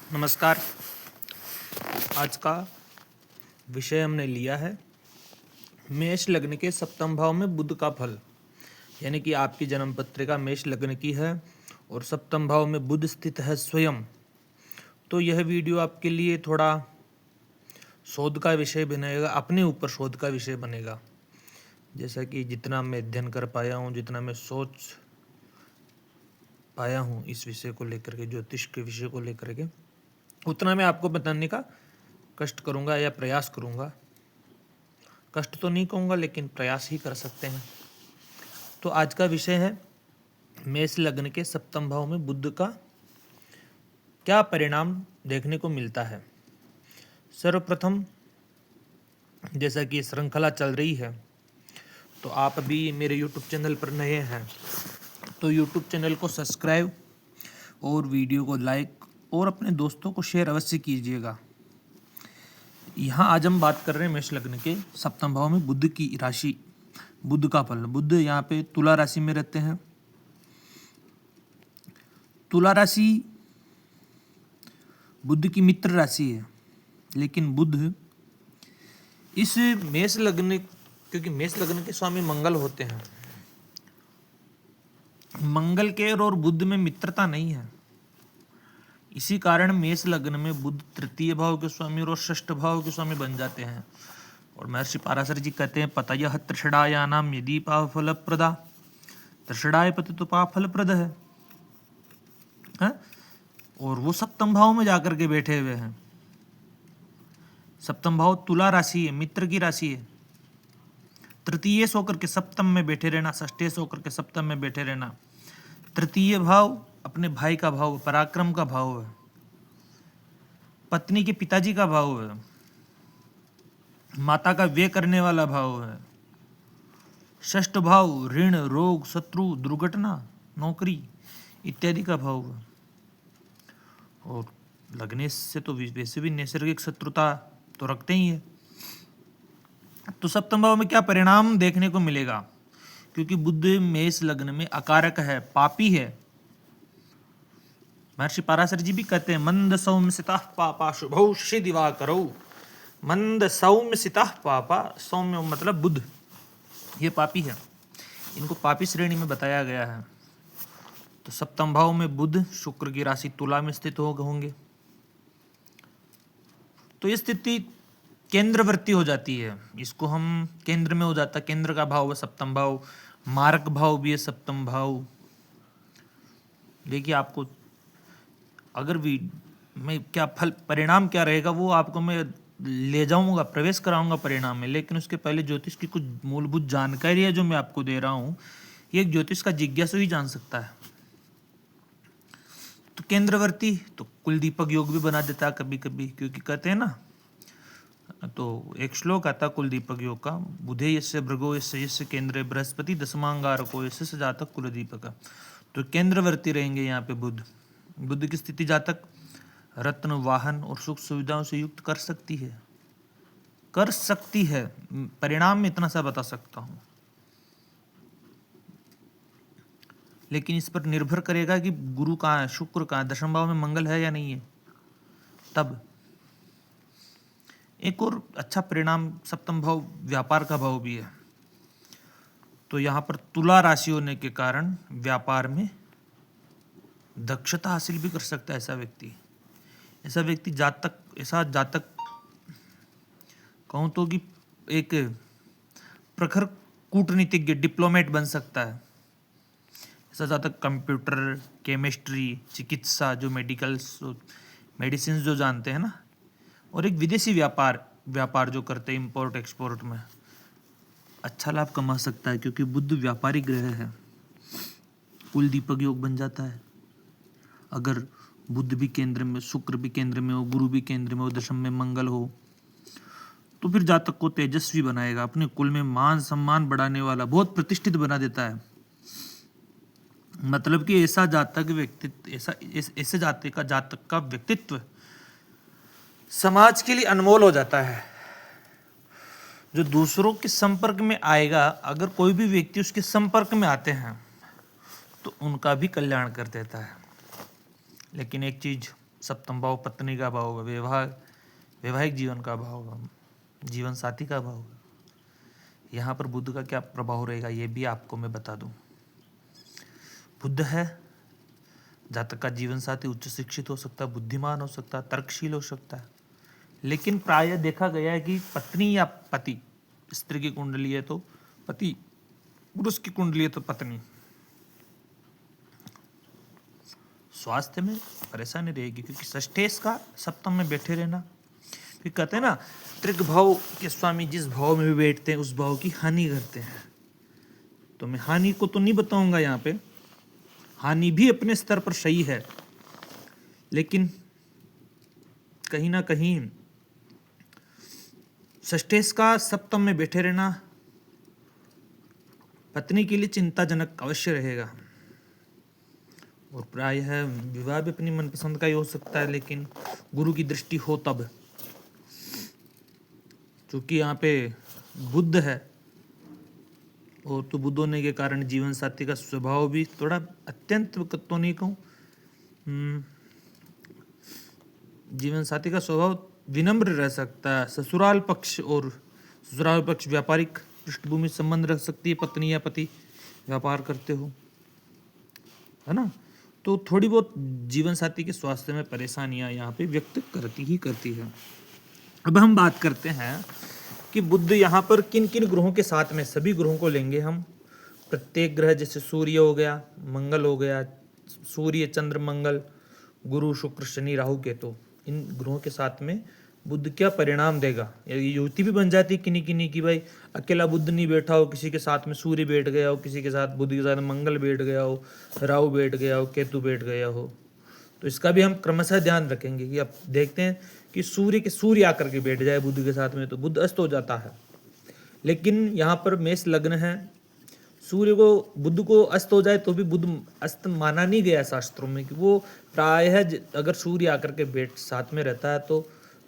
नमस्कार। आज का विषय हमने लिया है मेष लग्न के सप्तम भाव में बुध का फल। यानी कि आपकी जन्म पत्रिका मेष लग्न की है और सप्तम भाव में बुध स्थित है स्वयं। तो यह वीडियो आपके लिए थोड़ा शोध का विषय बनेगा, अपने ऊपर शोध का विषय बनेगा। जैसा कि जितना मैं अध्ययन कर पाया हूँ, जितना मैं सोच पाया हूँ इस विषय को लेकर के, ज्योतिष के विषय को लेकर के, उतना मैं आपको बताने का कष्ट करूंगा या प्रयास करूंगा। कष्ट तो नहीं कहूंगा, लेकिन प्रयास ही कर सकते हैं। तो आज का विषय है मेष लग्न के सप्तम भाव में बुध का क्या परिणाम देखने को मिलता है। सर्वप्रथम, जैसा कि श्रृंखला चल रही है, तो आप अभी मेरे यूट्यूब चैनल पर नए हैं तो यूट्यूब चैनल को सब्सक्राइब और वीडियो को लाइक और अपने दोस्तों को शेयर अवश्य कीजिएगा। यहाँ आज हम बात कर रहे हैं मेष लग्न के सप्तम भाव में बुध की राशि, बुध का फल। बुध यहाँ पे तुला राशि में रहते हैं। तुला राशि बुध की मित्र राशि है, लेकिन बुध इस मेष लग्न, क्योंकि मेष लग्न के स्वामी मंगल होते हैं, मंगल के और बुध में मित्रता नहीं है। इसी कारण मेष लग्न में बुध तृतीय भाव के स्वामी और षष्ठ भाव के स्वामी बन जाते हैं। और महर्षि पाराशर जी कहते हैं पतयः तृषडायानाम यदि पाफल प्रदा, तृषडाय पति तो पाफल प्रद है। और वो सप्तम भाव में जाकर के बैठे हुए हैं। सप्तम भाव तुला राशि है, मित्र की राशि है। तृतीय से होकर के सप्तम में बैठे रहना, षष्ठे से होकर के सप्तम में बैठे रहना। तृतीय भाव अपने भाई का भाव, पराक्रम का भाव है, पत्नी के पिताजी का भाव है, माता का व्यय करने वाला भाव है। षष्ठ भाव ऋण, रोग, शत्रु, दुर्घटना, नौकरी इत्यादि का भाव है। और लगने से तो वैसे भी नैसर्गिक शत्रुता तो रखते ही है। तो सप्तम भाव में क्या परिणाम देखने को मिलेगा, क्योंकि बुध मेष लग्न में अकारक है, पापी है। महर्षि पाराशर जी भी कहते हैं मंद सौम्य सिता पापा शुभौ शशि दिवाकरौ। मंद सौम्य सिता पापा, सौम्य मतलब बुध, ये पापी है। इनको पापी श्रेणी में बताया गया है। तो सप्तम भाव में बुध शुक्र की राशि तुला में स्थित होंगे। तो ये स्थिति केंद्रवर्ती हो जाती है। इसको हम केंद्र में हो जाता, केंद्र का भाव है सप्तम भाव। मारक भाव भी है सप्तम भाव। देखिए, आपको अगर भी मैं क्या फल परिणाम क्या रहेगा वो आपको मैं ले जाऊंगा, प्रवेश कराऊंगा परिणाम में। लेकिन उसके पहले ज्योतिष की कुछ मूलभूत जानकारी है जो मैं आपको दे रहा हूं। ये एक ज्योतिष का जिज्ञासु ही जान सकता है। तो केंद्रवर्ती तो कुल दीपक योग भी बना देता है कभी कभी, क्योंकि कहते हैं ना, तो एक श्लोक आता कुल दीपक योग का, बुधे यस्य भृगो यस्य यस्य केंद्रे बृहस्पति दशमांगारको यस्य जातक कुल दीपक। तो केंद्रवर्ती रहेंगे यहाँ पे बुध। बुध की स्थिति जातक रत्न, वाहन और सुख सुविधाओं से युक्त कर सकती है। परिणाम में इतना सा बता सकता हूं, लेकिन इस पर निर्भर करेगा कि गुरु कहाँ है, शुक्र कहाँ है, दशम भाव में मंगल है या नहीं है। तब एक और अच्छा परिणाम, सप्तम भाव व्यापार का भाव भी है। तो यहाँ पर तुला राशि होने के कारण व्यापार में दक्षता हासिल भी कर सकता है ऐसा जातक कहूँ तो कि एक प्रखर कूटनीतिज्ञ, डिप्लोमेट बन सकता है। ऐसा जातक कंप्यूटर, केमिस्ट्री, चिकित्सा, जो मेडिसिन जो जानते हैं ना, और एक विदेशी व्यापार जो करते हैं, इंपोर्ट एक्सपोर्ट में अच्छा लाभ कमा सकता है, क्योंकि बुध व्यापारिक ग्रह है। कुल दीपक योग बन जाता है अगर बुध भी केंद्र में, शुक्र भी केंद्र में हो, गुरु भी केंद्र में हो, दशम में मंगल हो। तो फिर जातक को तेजस्वी बनाएगा, अपने कुल में मान सम्मान बढ़ाने वाला, बहुत प्रतिष्ठित बना देता है। मतलब कि ऐसा जातक का व्यक्तित्व समाज के लिए अनमोल हो जाता है, जो दूसरों के संपर्क में आएगा। अगर कोई भी व्यक्ति उसके संपर्क में आते हैं तो उनका भी कल्याण कर देता है। लेकिन एक चीज सप्तम भाव पत्नी का भाव होगा, वैवाहिक जीवन का भाव होगा, जीवन साथी का भाव होगा। यहाँ पर बुध का क्या प्रभाव रहेगा ये भी आपको मैं बता दूं। बुध है, जातक का जीवन साथी उच्च शिक्षित हो सकता है, बुद्धिमान हो सकता है, तर्कशील हो सकता है, लेकिन प्रायः देखा गया है कि पत्नी या पति, स्त्री की कुंडली है तो पति, पुरुष की कुंडली है तो पत्नी, स्वास्थ्य में परेशानी रहेगी, क्योंकि षष्ठेश का सप्तम में बैठे रहना, फिर कहते हैं ना त्रिक भाव के स्वामी जिस भाव में भी बैठते हैं उस भाव की हानि करते हैं। तो मैं हानि को तो नहीं बताऊंगा यहाँ पे, हानि भी अपने स्तर पर सही है, लेकिन कहीं ना कहीं षष्ठेश का सप्तम में बैठे रहना पत्नी के लिए चिंताजनक अवश्य रहेगा। और प्रायः विवाह भी अपनी मनपसंद का ही हो सकता है, लेकिन गुरु की दृष्टि हो तब, क्योंकि यहाँ पे बुध है और तो बुध होने के कारण जीवन साथी का स्वभाव भी थोड़ा अत्यंत तो नहीं कहूँ, जीवन साथी का स्वभाव विनम्र रह सकता है। ससुराल पक्ष व्यापारिक पृष्ठभूमि संबंध रख सकती है, पत्नी या पति व्यापार करते हो, है ना, तो थोड़ी बहुत जीवन साथी के स्वास्थ्य में परेशानियां यहाँ पे व्यक्त करती है। अब हम बात करते हैं कि बुध यहाँ पर किन किन ग्रहों के साथ में, सभी ग्रहों को लेंगे हम, प्रत्येक ग्रह जैसे सूर्य हो गया, मंगल हो गया, सूर्य चंद्र मंगल, गुरु शुक्र शनि राहु केतु, इन ग्रहों के साथ में बुध क्या परिणाम देगा। युक्ति भी बन जाती है किन्हीं किन्हीं की, भाई अकेला बुध नहीं बैठा हो, किसी के साथ में सूर्य बैठ गया हो, किसी के साथ बुध के साथ मंगल बैठ गया हो, राहु बैठ गया हो, केतु बैठ गया हो, तो इसका भी हम क्रमशः ध्यान रखेंगे कि अब देखते हैं कि सूर्य आकर के बैठ जाए बुध के साथ में तो बुध अस्त हो जाता है। लेकिन यहाँ पर मेष लग्न है, सूर्य को बुध को अस्त हो जाए तो भी बुध अस्त माना नहीं गया शास्त्रों में, कि वो प्रायः अगर सूर्य आकर के बैठ साथ में रहता है तो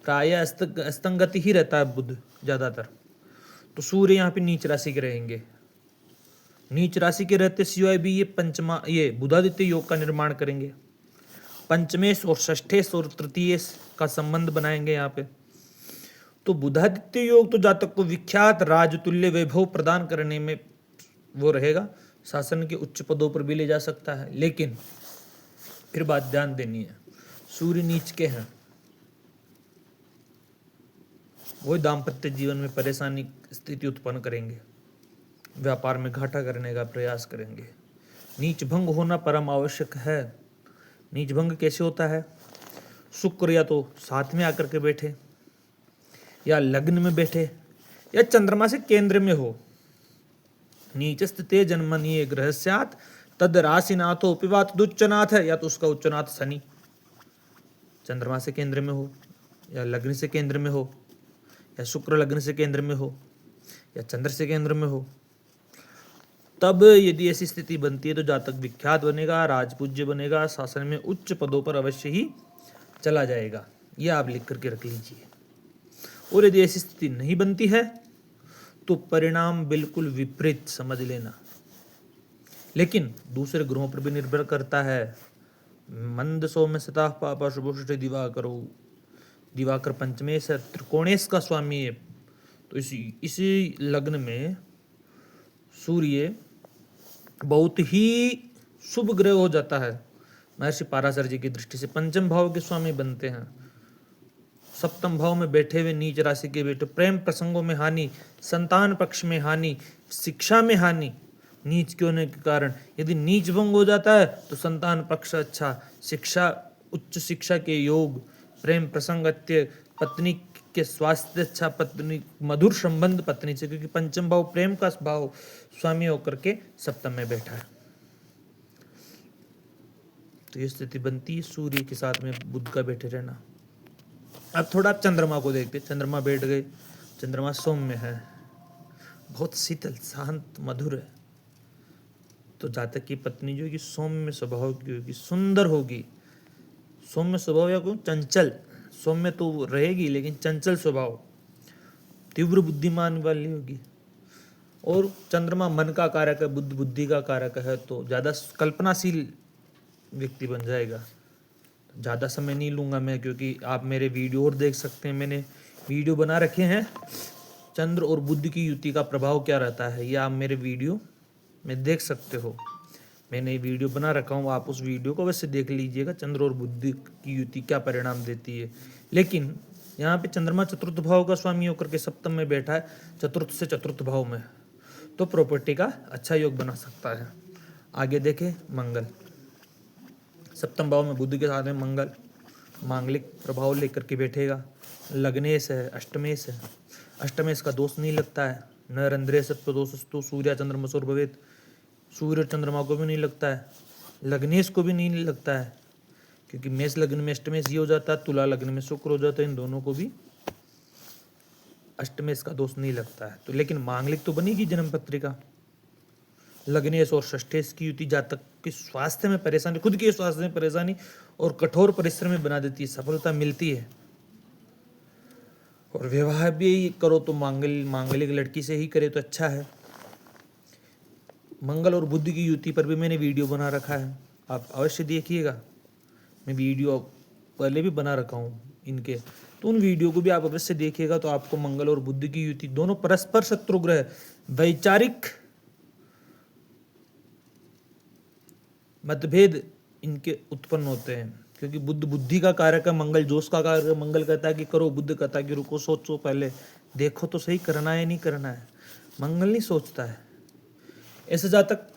प्रायः अस्तंगति ही रहता है बुध ज्यादातर। तो सूर्य यहाँ पे नीच राशि के रहेंगे, नीच राशि के रहते सिवाय भी ये बुधादित्य योग का निर्माण करेंगे, पंचमेश और षष्ठेश और तृतीयेश का संबंध बनाएंगे यहाँ पे। तो बुधादित्य योग तो जातक को विख्यात राजतुल्य वैभव प्रदान करने में वो रहेगा, शासन के उच्च पदों पर भी ले जा सकता है। लेकिन फिर बात ध्यान देनी है, सूर्य नीच के हैं, वो दाम्पत्य जीवन में परेशानी स्थिति उत्पन्न करेंगे, व्यापार में घाटा करने का प्रयास करेंगे। नीच भंग होना परम आवश्यक है। नीच भंग कैसे होता है, शुक्र या तो साथ में आकर के बैठे, या लग्न में बैठे, या चंद्रमा से केंद्र में हो। नीच स्थिते जन्मनीय ग्रह स्यात् तद राशिनाथो पिवात दुच्चनाथ है, या तो उसका उच्चनाथ शनि चंद्रमा से केंद्र में हो, या लग्न से केंद्र में हो, या शुक्र लग्न से केंद्र में हो, या चंद्र से केंद्र में हो। तब यदि ऐसी स्थिति बनती है तो जातक विख्यात बनेगा, राजपूज्य बनेगा, शासन में उच्च पदों पर अवश्य ही चला जाएगा। यह आप लिख करके रख लीजिए। और यदि ऐसी स्थिति नहीं बनती है तो परिणाम बिल्कुल विपरीत समझ लेना। लेकिन दूसरे ग्रहों पर भी निर्भर करता है। मंद सौम्य सतः पापा शुभोष्ट दिवाकर पंचमेश है, त्रिकोणेश का स्वामी है। तो इसी लग्न में सूर्य बहुत ही शुभ ग्रह हो जाता है। महर्षि पाराशर जी की दृष्टि से पंचम भाव के स्वामी बनते हैं। सप्तम भाव में बैठे हुए नीच राशि के बैठे, प्रेम प्रसंगों में हानि, संतान पक्ष में हानि, शिक्षा में हानि, नीच के होने के कारण। यदि नीच भंग हो जाता है तो संतान पक्ष अच्छा, शिक्षा उच्च शिक्षा के योग, प्रेम प्रसंग अच्छे, पत्नी के स्वास्थ्य अच्छा, पत्नी मधुर संबंध पत्नी से, क्योंकि पंचम भाव प्रेम का भाव स्वामी होकर के सप्तम में बैठा है। तो ये स्थिति बनती है सूर्य के साथ में बुध का बैठे रहना। अब थोड़ा आप चंद्रमा को देखते, चंद्रमा बैठ गए, चंद्रमा सौम्य है, बहुत शीतल शांत मधुर है। तो जातक की पत्नी जो है सौम्य स्वभाव की होगी, सुंदर होगी। सौम्य स्वभाव या कोई चंचल, सौम्य तो रहेगी लेकिन चंचल स्वभाव, तीव्र बुद्धिमान वाली होगी। और चंद्रमा मन का कारक है, बुद्धि का कारक है, तो ज्यादा कल्पनाशील व्यक्ति बन जाएगा। ज़्यादा समय नहीं लूँगा मैं, क्योंकि आप मेरे वीडियो और देख सकते हैं। मैंने वीडियो बना रखे हैं चंद्र और बुध की युति का प्रभाव क्या रहता है, ये आप मेरे वीडियो में देख सकते हो। मैंने वीडियो बना रखा हूँ, आप उस वीडियो को वैसे देख लीजिएगा, चंद्र और बुध की युति क्या परिणाम देती है। लेकिन यहाँ पे चंद्रमा चतुर्थ भाव का स्वामी होकर के सप्तम में बैठा है, चतुर्थ से चतुर्थ भाव में, तो प्रॉपर्टी का अच्छा योग बना सकता है। आगे देखें, मंगल सप्तम भाव में बुध के साथ में मंगल मांगलिक प्रभाव लेकर के बैठेगा। लग्नेश है, अष्टमेश है, अष्टमेश का दोष नहीं लगता है। न रंध्रे सत्व दोषस्तु सूर्य चंद्रमसुर भवेत, सूर्य और चंद्रमा को भी नहीं लगता है, लग्नेश को भी नहीं लगता है, क्योंकि मेष लग्न में अष्टमेश ये हो जाता है, तुला लग्न में शुक्र हो जाता है, इन दोनों को भी अष्टमेश का दोष नहीं लगता है। तो लेकिन मांगलिक तो बनेगी जन्म पत्रिका। लग्नेश और षष्ठेश की युति जातक के स्वास्थ्य में परेशानी, खुद के स्वास्थ्य में परेशानी और कठोर परिश्रम में बना देती है, सफलता मिलती है। और विवाह भी करो तो मांगलिक लड़की से ही करे तो अच्छा है। मंगल और बुध की युति पर भी मैंने वीडियो बना रखा है, आप अवश्य देखिएगा। मैं वीडियो पहले भी बना रखा हूँ इनके, तो उन वीडियो को भी आप अवश्य देखिएगा। तो आपको मंगल और बुध की युति दोनों परस्पर शत्रु ग्रह, वैचारिक मतभेद इनके उत्पन्न होते हैं, क्योंकि बुद्ध बुद्धि का कारक है, मंगल जोश का कारक है। मंगल कहता है कि करो, बुद्ध कहता है कि रुको, सोचो, पहले देखो तो सही करना है नहीं करना है। मंगल नहीं सोचता है। ऐसे जातक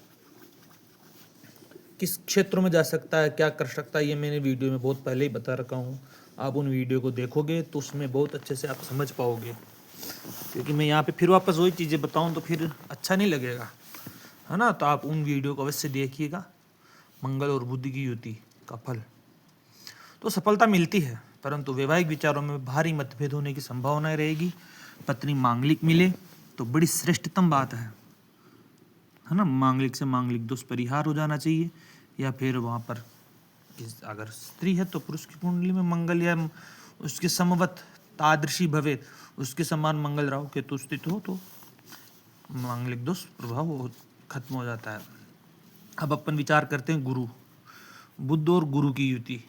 किस क्षेत्रों में जा सकता है, क्या कर सकता है, ये मैंने वीडियो में बहुत पहले ही बता रखा हूँ। आप उन वीडियो को देखोगे तो उसमें बहुत अच्छे से आप समझ पाओगे, क्योंकि मैं यहाँ पे फिर वापस वही चीज़ें बताऊँ तो फिर अच्छा नहीं लगेगा, है ना। तो आप उन वीडियो को अवश्य देखिएगा। मंगल और बुध की युति का फल तो सफलता मिलती है, परंतु वैवाहिक विचारों में भारी मतभेद होने की संभावना रहेगी। पत्नी मांगलिक मिले तो बड़ी श्रेष्ठतम बात है ना। मांगलिक से मांगलिक दोष परिहार हो जाना चाहिए, या फिर वहाँ पर अगर स्त्री है तो पुरुष की कुंडली में मंगल या उसके समवत तादृशी भवे, उसके समान मंगल राहु केतु स्थित हो तो मांगलिक दोष प्रभाव खत्म हो जाता है। अब अपन विचार करते हैं गुरु, बुध और गुरु की युति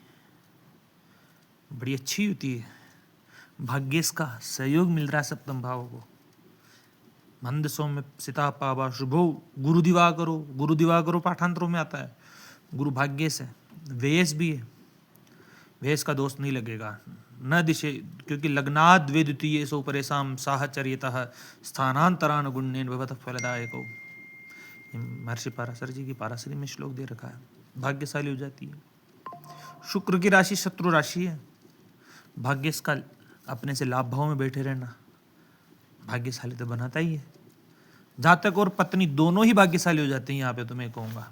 बड़ी अच्छी युति है। भाग्येश का सहयोग मिल रहा है सप्तम भाव को। मंद सौम्य सिता पावा शुभो गुरु दिवाकरो पाठांतरों में आता है। गुरु भाग्येश है, वेश भी है, वेश का दोष नहीं लगेगा। न दिशे, क्योंकि लग्नाद वेद्वितीय सो परेशान साहचर्यतः स्थानांतरान गुण्येन भवतः फलदायको। महर्षि पाराशर जी की पाराशरी में श्लोक दे रखा है। भाग्यशाली हो जाती है। शुक्र की राशि शत्रु राशि है, भाग्यश का अपने से लाभ भाव में बैठे रहना भाग्यशाली तो बनाता ही है। जातक और पत्नी दोनों ही भाग्यशाली हो जाते हैं। यहाँ पे तो मैं कहूँगा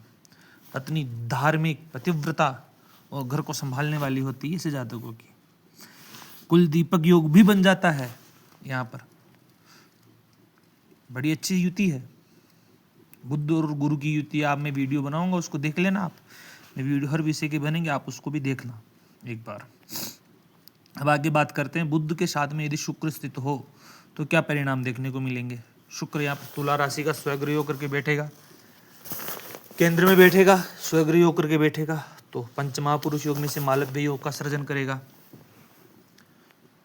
पत्नी धार्मिक, पतिव्रता और घर को संभालने वाली होती है इसे जातकों की। कुल दीपक योग भी बन जाता है। यहाँ पर बड़ी अच्छी युति है। बुद्ध और गुरु की युति आप मैं वीडियो बनाऊंगा, उसको देख लेना आप। मैं वीडियो हर विषय के बनेंगे, आप उसको भी देखना एक बार। अब आगे बात करते हैं, बुद्ध के साथ में यदि शुक्र स्थित हो तो क्या परिणाम देखने को मिलेंगे। शुक्र यहाँ पर तुला राशि का स्वगृह होकर के बैठेगा, केंद्र में बैठेगा, स्वगृह होकर के बैठेगा, तो पंचमहापुरुष योग में से मालव्य योग का सृजन करेगा।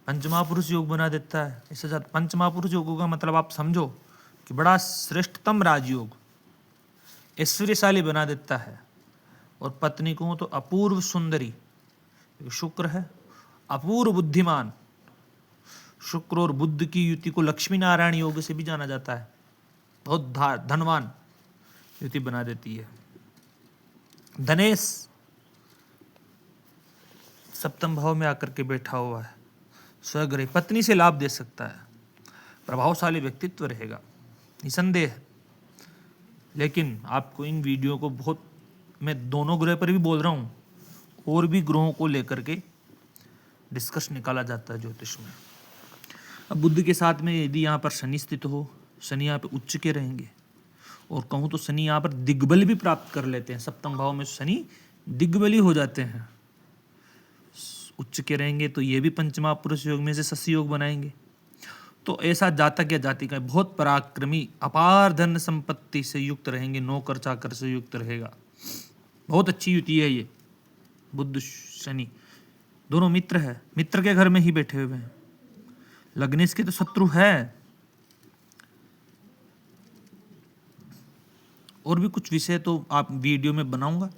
पंचमहापुरुष योग बना देता है। इससे साथ पंचमहापुरुष योग का मतलब आप समझो कि बड़ा श्रेष्ठतम राजयोग, ऐश्वर्यशाली बना देता है। और पत्नी को तो अपूर्व सुंदरी, शुक्र है अपूर्व बुद्धिमान। शुक्र और बुद्ध की युति को लक्ष्मी नारायण योग से भी जाना जाता है। बहुत धनवान युति बना देती है। धनेश सप्तम भाव में आकर के बैठा हुआ है, स्वगृह, पत्नी से लाभ दे सकता है। प्रभावशाली व्यक्तित्व रहेगा निसंदेह। लेकिन आपको इन वीडियो को बहुत, मैं दोनों ग्रह पर भी बोल रहा हूँ, और भी ग्रहों को लेकर के डिस्कस निकाला जाता है ज्योतिष में। अब बुद्ध के साथ में यदि यहाँ पर शनि स्थित हो, शनि यहाँ पे उच्च के रहेंगे, और कहूँ तो शनि यहाँ पर दिग्बल भी प्राप्त कर लेते हैं। सप्तम भाव में शनि दिग्बली हो जाते हैं, उच्च के रहेंगे, तो ये भी पंचमहापुरुष योग में से शशि योग बनाएंगे। तो ऐसा जातक या जातिका बहुत पराक्रमी, अपार धन संपत्ति से युक्त रहेंगे, नौकर चाकर से युक्त रहेगा। बहुत अच्छी युति है ये। बुध शनि दोनों मित्र है, मित्र के घर में ही बैठे हुए हैं। लग्नेश के तो शत्रु है। और भी कुछ विषय तो आप वीडियो में बनाऊंगा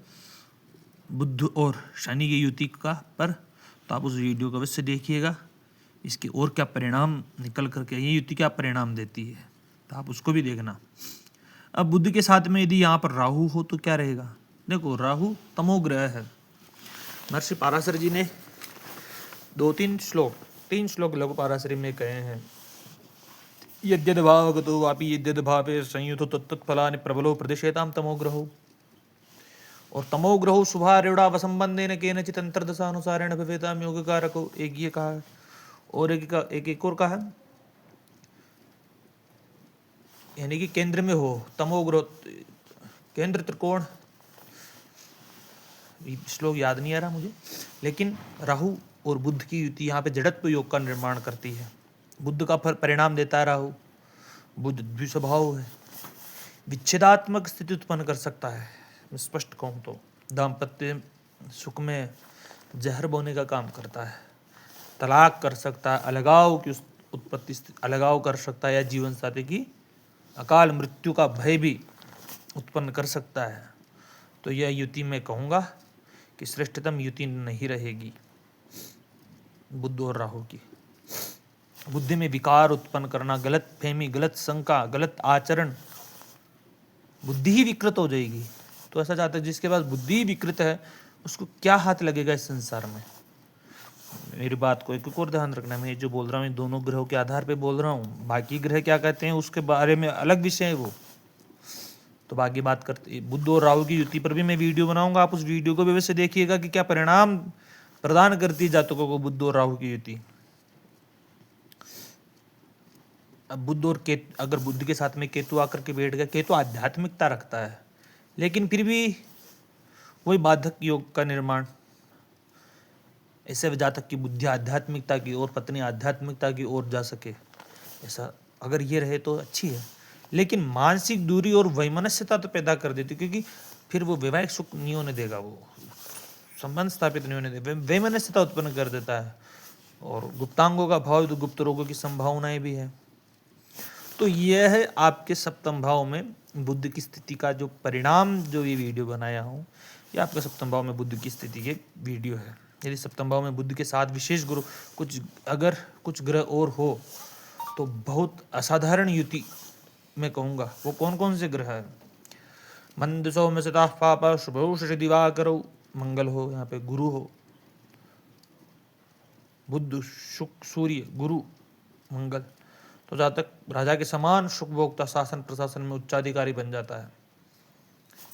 बुध और शनि की युति का पर, तो आप उस वीडियो को अवश्य देखिएगा। इसके और क्या परिणाम निकल करके ये युति क्या परिणाम देती है, तो आप उसको भी देखना। अब बुध के साथ में यदि यहाँ पर राहु हो तो क्या रहेगा। देखो राहु तमोग्रह है। महर्षि पाराशर जी ने 3 श्लोक लघु पाराशरी में कहे हैं। यद्यद भावगतो वापि यद्यद भावे संयुतो तत्तत्फलानि प्रबलो प्रदिशेताम तमोग्रहो। और तमोग्रहो शुभारूढ़ा वसंबंधेन केनचित् अंतर्दशानुसारेण भवेताम योगकारको, एक ये कहा है। और एक और कहा, यानी कि केंद्र में हो तमोग्रह, केंद्र त्रिकोण, श्लोक याद नहीं आ रहा मुझे, लेकिन राहु और बुध की युति यहाँ पे जड़त्व योग का निर्माण करती है। बुध का परिणाम देता है राहु। बुध द्विस्वभाव है, विच्छेदात्मक स्थिति उत्पन्न कर सकता है। मैं स्पष्ट कहूँ तो दाम्पत्य सुख में जहर बोने का काम करता है। तलाक कर सकता है, अलगाव की उत्पत्ति, अलगाव कर सकता है, या जीवन साथी की अकाल मृत्यु का भय भी उत्पन्न कर सकता है। तो यह युति मैं कहूँगा कि श्रेष्ठतम युति नहीं रहेगी बुध और राहु की। बुद्धि में विकार उत्पन्न करना, गलत फहमी, गलत शंका, गलत आचरण, बुद्धि ही विकृत हो जाएगी। तो ऐसा चाहते हैं जिसके पास बुद्धि विकृत है उसको क्या हाथ लगेगा इस संसार में। मेरी बात को एक और ध्यान रखना, मैं जो बोल रहा हूँ दोनों ग्रहों के आधार पे बोल रहा हूँ। बाकी ग्रह क्या कहते हैं उसके बारे में अलग विषय है वो, तो बाकी बात करते। बुध और राहु की युति पर भी मैं वीडियो बनाऊंगा, आप उस वीडियो को भी वैसे देखिएगा कि क्या परिणाम प्रदान करती है जातकों को बुध और राहु की युति। अब बुध और केतु, अगर बुध के साथ में केतु आकर के बैठ गया, केतु आध्यात्मिकता रखता है लेकिन फिर भी वही बाधक योग का निर्माण, ऐसे जातक की बुद्धि आध्यात्मिकता की ओर, पत्नी आध्यात्मिकता की ओर जा सके, ऐसा अगर ये रहे तो अच्छी है। लेकिन मानसिक दूरी और वैमनस्यता तो पैदा कर देती, क्योंकि फिर वो वैवाहिक सुख नहीं होने देगा, वो संबंध स्थापित नहीं होने देगा, वैमनस्यता उत्पन्न कर देता है। और गुप्तांगों का भाव तो गुप्त रोगों की संभावनाएं भी है। तो यह है आपके सप्तम भाव में बुध की स्थिति का जो परिणाम, जो ये वीडियो बनाया हूँ, ये आपके सप्तम भाव में बुध की स्थिति के वीडियो है। यदि सप्तम भाव में बुध के साथ विशेष गुरु अगर कुछ ग्रह और हो तो बहुत असाधारण युति मैं कहूँगा। वो कौन कौन से ग्रह है। मंद सौम्य सता पापा शुभ श्री दिवाकरो, मंगल हो, यहाँ पे गुरु हो, बुध शुक्र सूर्य गुरु मंगल, तो जातक राजा के समान सुख भोगता, शासन प्रशासन में उच्चाधिकारी बन जाता है।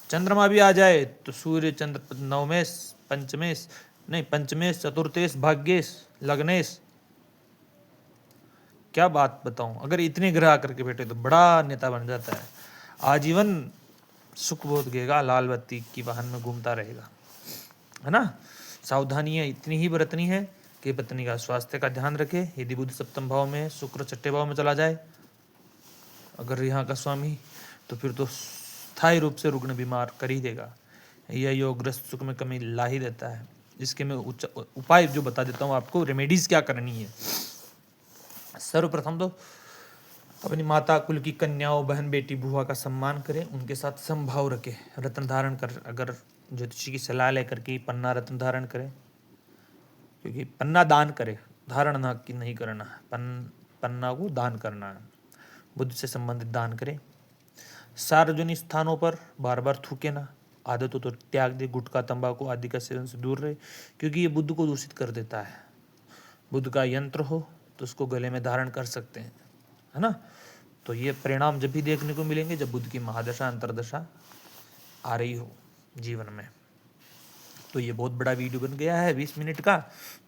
चंद्रमा भी आ जाए तो सूर्य चंद्र नवमेश, पंचमेश, चतुर्थेश, भाग्येश, लग्नेश, क्या बात बताऊं। अगर इतने ग्रह आकर के बैठे तो बड़ा नेता बन जाता है, आजीवन सुख भोगेगा, लाल बत्ती की वाहन में घूमता रहेगा, है ना। सावधानियां इतनी ही बरतनी है कि पत्नी का स्वास्थ्य का ध्यान रखे। यदि बुध सप्तम भाव में, शुक्र छठे भाव में चला जाए अगर यहाँ का स्वामी, तो फिर तो स्थायी रूप से रुग्ण बीमार कर ही देगा। यह योगग्रस्त सुख में कमी ला ही देता है। इसके मैं उपाय जो बता देता हूँ आपको, रेमेडीज क्या करनी है। सर्वप्रथम तो अपनी माता, कुल की कन्याओं, बहन, बेटी, बुआ का सम्मान करें, उनके साथ समभाव रखें, रत्न धारण कर, अगर ज्योतिषी की सलाह लेकर के पन्ना रत्न धारण करें, क्योंकि पन्ना दान करे, धारण ना कि नहीं करना है, पन्ना को दान करना है। बुद्ध से संबंधित दान करें। सार्वजनिक स्थानों पर बार बार थूके ना, आदतों तो त्याग दे, गुटखा तंबाकू आदि का सेवन से दूर रहे, क्योंकि ये बुद्ध को दूषित कर देता है। बुद्ध का यंत्र हो तो उसको गले में धारण कर सकते हैं, है ना। तो ये परिणाम जब भी देखने को मिलेंगे जब बुद्ध की महादशा अंतरदशा आ रही हो जीवन में। तो ये बहुत बड़ा वीडियो बन गया है 20 मिनट का,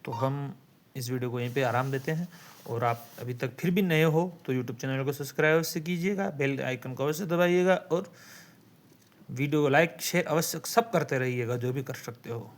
तो हम इस वीडियो को यहीं पे आराम देते हैं। और आप अभी तक फिर भी नए हो तो यूट्यूब चैनल को सब्सक्राइब अवश्य कीजिएगा, बेल आइकन को अवश्य दबाइएगा, और वीडियो को लाइक शेयर अवश्य सब करते रहिएगा जो भी कर सकते हो।